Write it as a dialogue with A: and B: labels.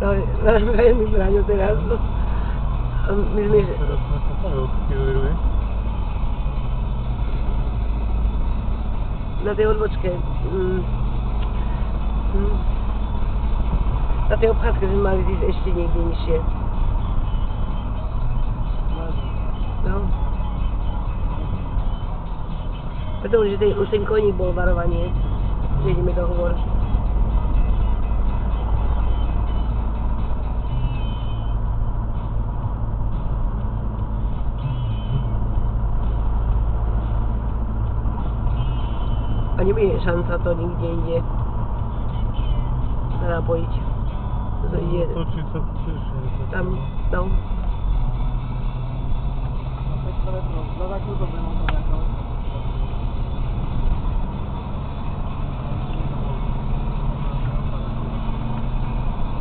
A: No, veľmi Braňo teraz. My sme...
B: Teraz sme sa sami odkývili.
A: Na tej odbočke. Na tej obchádzke sme mali ísť ešte niekde nižšie. No. Pretože už ten koník bol varovanie, že ideme do hovor. A nebude šanca to nikde inde napojiť. To ide...
B: Točí sa tiež.
A: Tam, no.
C: Na 500 metrov, za takúto premotovanie.